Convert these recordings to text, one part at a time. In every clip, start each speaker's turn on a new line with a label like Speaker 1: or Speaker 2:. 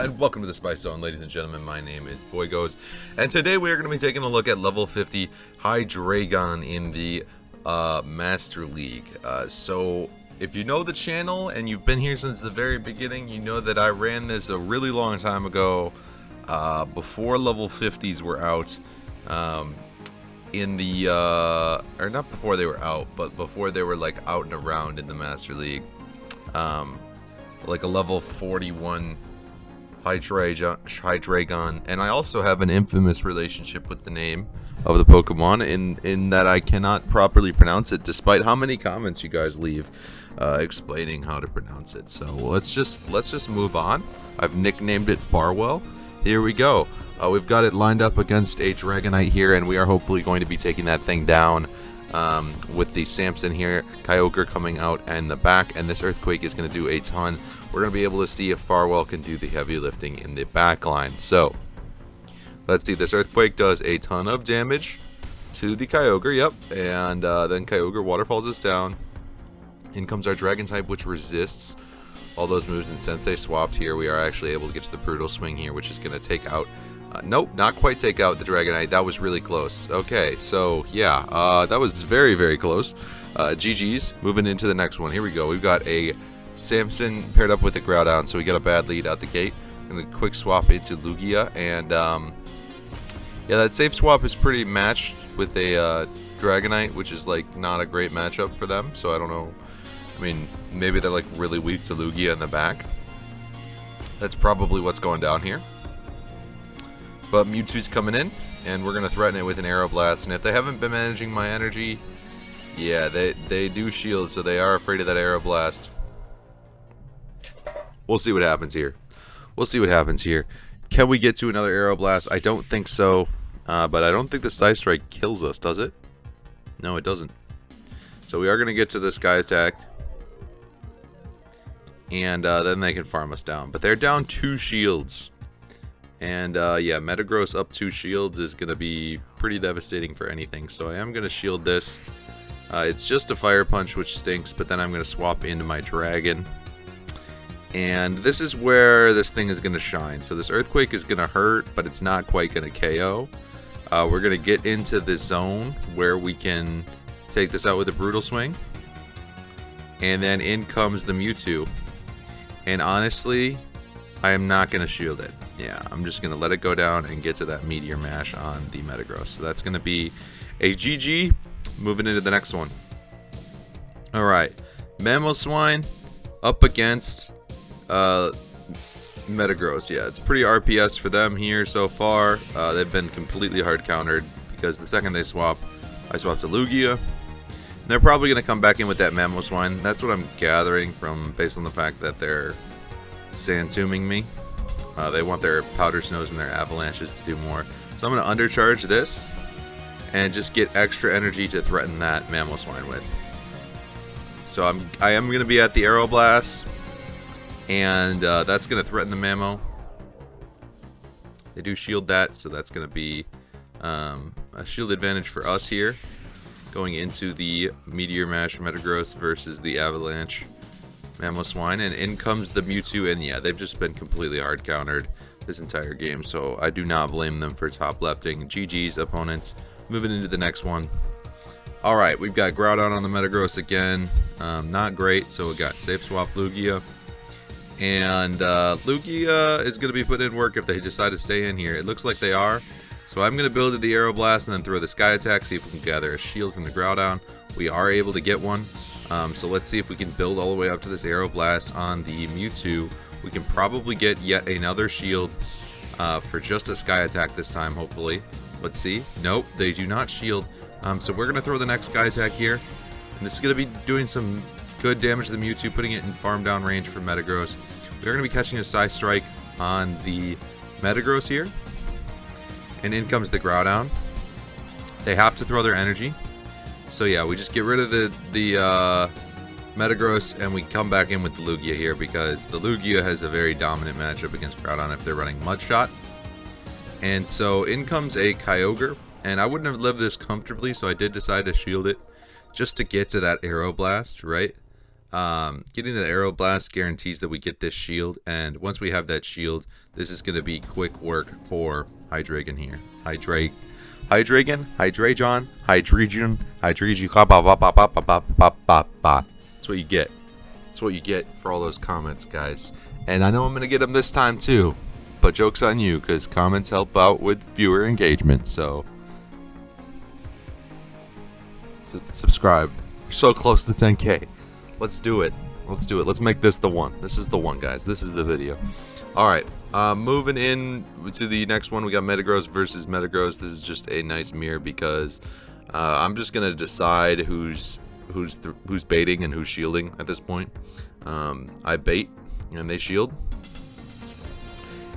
Speaker 1: and welcome to the Spice Zone, ladies and gentlemen. My name is Boygos, and today we are going to be taking a look at level 50 Hydreigon in the Master League. So, if you know the channel and you've been here since the very beginning, you know that I ran this a really long time ago, before level 50s were out, in the, or not before they were out, but before they were like out and around in the Master League. Like a level 41 Hydreigon, and I also have an infamous relationship with the name of the Pokemon in that I cannot properly pronounce it, despite how many comments you guys leave explaining how to pronounce it. So let's just move on. I've nicknamed it Farwell. Here we go. We've got it lined up against a Dragonite here, and we are hopefully going to be taking that thing down. With the Samson here, Kyogre coming out in the back, and this Earthquake is going to do a ton. We're going to be able to see if Farwell can do the heavy lifting in the back line. So, let's see, this Earthquake does a ton of damage to the Kyogre, yep, and then Kyogre waterfalls us down. In comes our Dragon type, which resists all those moves, and since they swapped here, we are actually able to get to the Brutal Swing here, which is going to take out nope, not quite take out the Dragonite. That was really close. Okay, so yeah, that was very, very close. GG's. Moving into the next one. Here we go. We've got a Samson paired up with a Groudon, so we got a bad lead out the gate. And then quick swap into Lugia, and yeah, that safe swap is pretty matched with a Dragonite, which is like not a great matchup for them. So I don't know. I mean, maybe they're like really weak to Lugia in the back. That's probably what's going down here. But Mewtwo's coming in, and we're going to threaten it with an Aeroblast. And if they haven't been managing my energy, yeah, they do shield, so they are afraid of that Aeroblast. We'll see what happens here. We'll see what happens here. Can we get to another Aeroblast? I don't think so, but I don't think the Side Strike kills us, does it? No, it doesn't. So we are going to get to the Sky Attack, and then they can farm us down. But they're down 2 shields. And yeah, Metagross up 2 shields is going to be pretty devastating for anything. So I am going to shield this. It's just a Fire Punch, which stinks, but then I'm going to swap into my Dragon. And this is where this thing is going to shine. So this Earthquake is going to hurt, but it's not quite going to KO. We're going to get into the zone where we can take this out with a Brutal Swing. And then in comes the Mewtwo. And honestly, I am not going to shield it. Yeah, I'm just going to let it go down and get to that Meteor Mash on the Metagross. So that's going to be a GG. Moving into the next one. Alright, Mamoswine up against Metagross. Yeah, it's pretty RPS for them here so far. They've been completely hard countered because the second they swap, I swap to Lugia. And they're probably going to come back in with that Mamoswine. That's what I'm gathering from based on the fact that they're Sand-Tombing me. They want their Powder Snows and their Avalanches to do more. So I'm going to undercharge this and just get extra energy to threaten that Mamoswine with. So I am going to be at the Aeroblast, and that's going to threaten the Mamo. They do shield that, so that's going to be a shield advantage for us here. Going into the Meteor Mash Metagross versus the Avalanche Mamoswine, and in comes the Mewtwo, and yeah, they've just been completely hard countered this entire game, so I do not blame them for top lefting. GG's opponents. Moving into the next one. Alright, we've got Groudon on the Metagross again. Not great, so we got safe swap Lugia. And Lugia is going to be put in work if they decide to stay in here. It looks like they are. So I'm going to build the Aeroblast and then throw the Sky Attack, see if we can gather a shield from the Groudon. We are able to get one. So let's see if we can build all the way up to this Aeroblast on the Mewtwo. We can probably get yet another shield for just a Sky Attack this time, hopefully. Let's see. Nope, they do not shield. So we're going to throw the next Sky Attack here. And this is going to be doing some good damage to the Mewtwo, putting it in farm down range for Metagross. We're going to be catching a Side Strike on the Metagross here. And in comes the Groudon. They have to throw their energy. So yeah, we just get rid of the Metagross, and we come back in with the Lugia here because the Lugia has a very dominant matchup against Groudon if they're running Mud Shot. And so in comes a Kyogre, and I wouldn't have lived this comfortably, so I did decide to shield it just to get to that Aeroblast, right? Getting that Aero Blast guarantees that we get this shield, and once we have that shield, this is going to be quick work for Hydreigon here. Hydreigon, Hydreigon. That's what you get. That's what you get for all those comments, guys. And I know I'm going to get them this time too, but joke's on you, because comments help out with viewer engagement, so subscribe. You're so close to 10K. Let's do it. Let's do it. Let's make this the one. This is the one, guys. This is the video. Alright, moving in to the next one, we got Metagross versus Metagross. This is just a nice mirror because I'm just going to decide who's baiting and who's shielding at this point. I bait and they shield.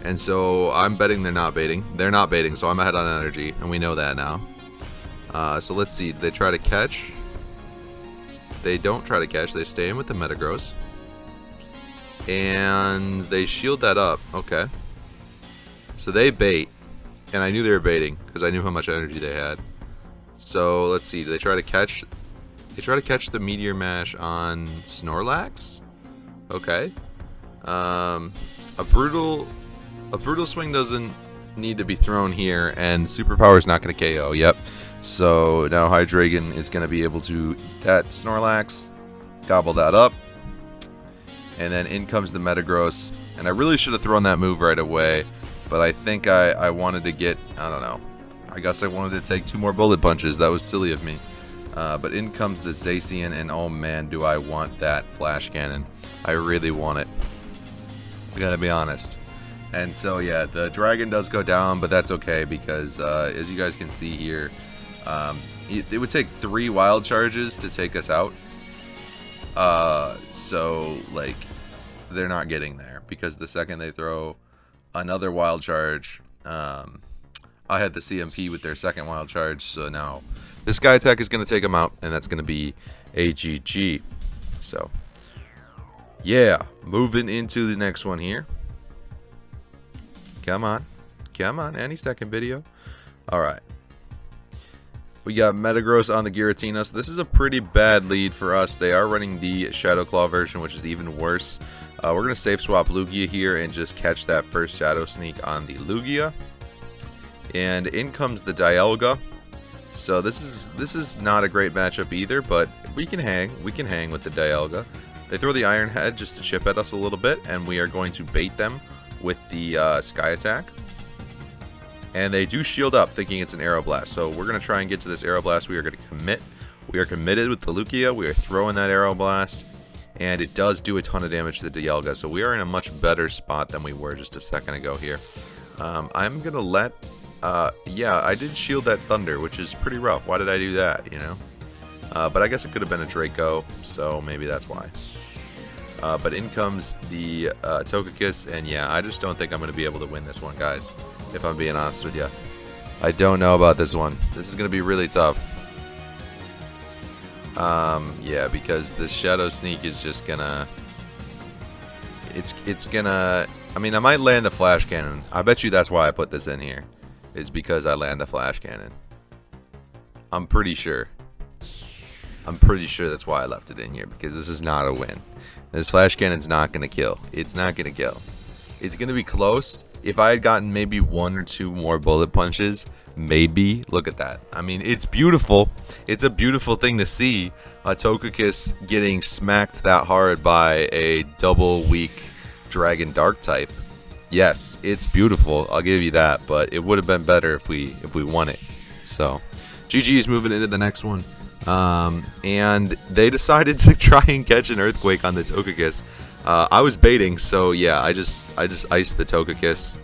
Speaker 1: And so I'm betting they're not baiting. They're not baiting, so I'm ahead on energy, and we know that now. So let's see. They try to catch. They don't try to catch. They stay in with the Metagross. And they shield that up. Okay. So they bait. And I knew they were baiting because I knew how much energy they had. So let's see. Do they try to catch? They try to catch the Meteor Mash on Snorlax. Okay. A brutal swing doesn't need to be thrown here, and Superpower is not going to KO. Yep. So now Hydreigon is going to be able to eat that Snorlax, gobble that up, and then in comes the Metagross. And I really should have thrown that move right away, but I think I wanted to get, I don't know, I guess I wanted to take 2 more bullet punches. That was silly of me. But in comes the Zacian, and oh man, do I want that Flash Cannon. I really want it. I gotta be honest. And so yeah, the dragon does go down, but that's okay because as you guys can see here, it would take 3 wild charges to take us out. So like they're not getting there because the second they throw another wild charge, I had the CMP with their second wild charge, so now this Sky Attack is going to take them out, and that's going to be a GG. So yeah, moving into the next one here. Come on. Come on, any second video. Alright. We got Metagross on the Giratina. So this is a pretty bad lead for us. They are running the Shadow Claw version, which is even worse. We're going to safe swap Lugia here and just catch that first Shadow Sneak on the Lugia. And in comes the Dialga. So this is not a great matchup either, but we can hang. We can hang with the Dialga. They throw the Iron Head just to chip at us a little bit, and we are going to bait them with the Sky Attack. And they do shield up thinking it's an Aero Blast. So we're going to try and get to this Aero Blast. We are going to commit. We are committed with the Lugia. We are throwing that Aero Blast. And it does do a ton of damage to the Dialga. So we are in a much better spot than we were just a second ago here. I'm going to let... yeah, I did shield that Thunder, which is pretty rough. Why did I do that, you know? But I guess it could have been a Draco, so maybe that's why. But in comes the Togekiss, and yeah, I just don't think I'm going to be able to win this one, guys, if I'm being honest with you. I don't know about this one. This is going to be really tough. Yeah, because this Shadow Sneak is just going to... It's going to... I mean, I might land the Flash Cannon. I bet you that's why I put this in here, is because I land the Flash Cannon. I'm pretty sure. I'm pretty sure that's why I left it in here, because this is not a win. This Flash Cannon's not going to kill. It's not going to kill. It's going to be close. If I had gotten maybe 1 or 2 more bullet punches, maybe. Look at that. I mean, it's beautiful. It's a beautiful thing to see a Togekiss getting smacked that hard by a double weak Dragon Dark type. Yes, it's beautiful. I'll give you that, but it would have been better if we won it. So, GG's moving into the next one. And they decided to try and catch an Earthquake on the Togekiss. I was baiting, so yeah, I just iced the Togekiss,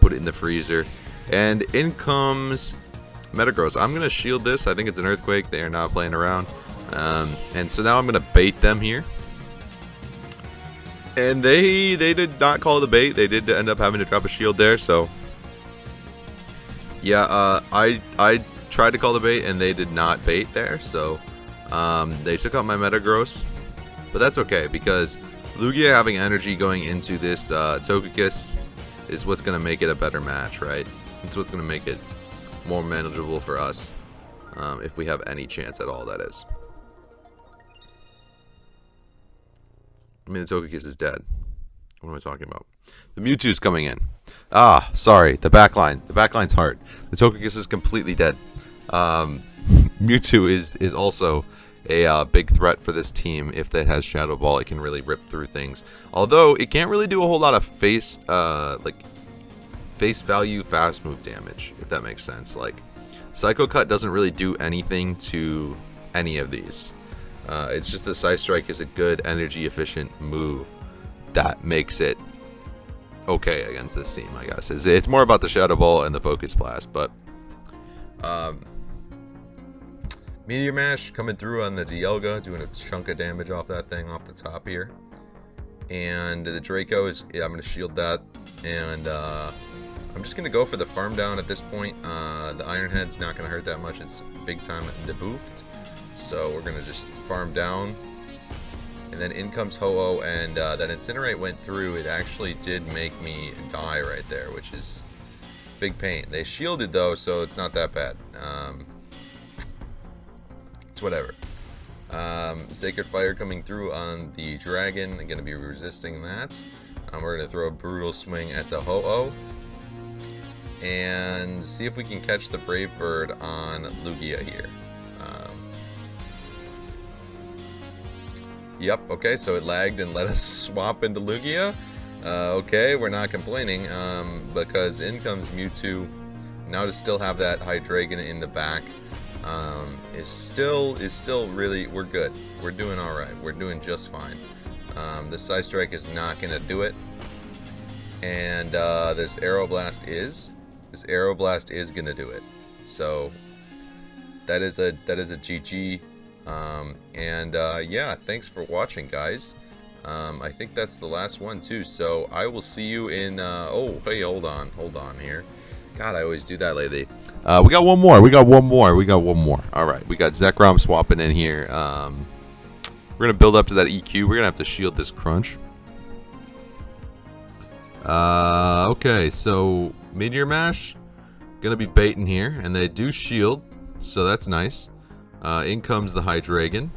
Speaker 1: put it in the freezer, and in comes Metagross. I'm gonna shield this. I think it's an Earthquake. They are not playing around, and so now I'm gonna bait them here. And they did not call the bait. They did end up having to drop a shield there. So yeah, I tried to call the bait and they did not bait there. So they took out my Metagross, but that's okay because Lugia having energy going into this Togekiss is what's gonna make it a better match, right? It's what's gonna make it more manageable for us if we have any chance at all. That is. I mean, the Togekiss is dead. What am I talking about? The Mewtwo's coming in. Ah, sorry. The backline. The backline's hard. The Togekiss is completely dead. Mewtwo is also a big threat for this team. If that has Shadow Ball, it can really rip through things. Although it can't really do a whole lot of face value fast move damage, if that makes sense. Like, Psycho Cut doesn't really do anything to any of these. It's just the Side Strike is a good energy efficient move that makes it okay against this team, I guess. It's more about the Shadow Ball and the Focus Blast, but Meteor Mash coming through on the Dialga, doing a chunk of damage off that thing off the top here. And the Draco is, yeah, I'm going to shield that, and I'm just going to go for the farm down at this point. The Iron Head's not going to hurt that much, it's big time debuffed. So we're going to just farm down. And then in comes Ho-Oh, and that Incinerate went through. It actually did make me die right there, which is big pain. They shielded though, so it's not that bad. It's whatever. Sacred Fire coming through on the Dragon. I'm going to be resisting that. We're going to throw a Brutal Swing at the Ho-Oh. And see if we can catch the Brave Bird on Lugia here. Yep, okay, so it lagged and let us swap into Lugia. Okay, we're not complaining, because in comes Mewtwo. Now to still have that Hydreigon in the back is still really, we're good. We're doing alright. We're doing just fine. The Side Strike is not going to do it. And this Aeroblast is going to do it. So that is a GG. Yeah, thanks for watching, guys. I think that's the last one too, so I will see you in oh, hey, hold on here. God, I always do that lately. We got one more. Alright, we got Zekrom swapping in here. We're gonna build up to that EQ. We're gonna have to shield this Crunch. Okay, so Meteor Mash gonna be baiting here, and they do shield, so that's nice. In comes the Hydreigon,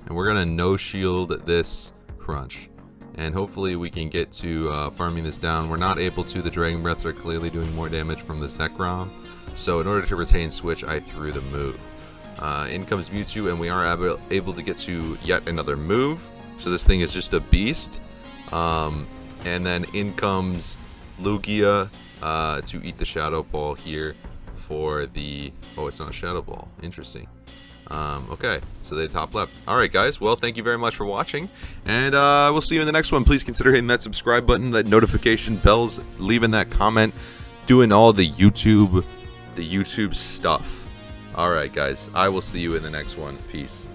Speaker 1: and we're gonna no shield this Crunch, and hopefully we can get to farming this down. We're not able to. The Dragon Breaths are clearly doing more damage from the Zekrom, so in order to retain Switch, I threw the move. In comes Mewtwo, and we are able to get to yet another move, so this thing is just a beast. And then in comes Lugia to eat the Shadow Ball here for the... Oh, it's not a Shadow Ball. Interesting. Okay, so they top left. Alright, guys, well, thank you very much for watching, and we'll see you in the next one. Please consider hitting that subscribe button, that notification bells, leaving that comment, doing all the YouTube stuff. Alright, guys, I will see you in the next one. Peace.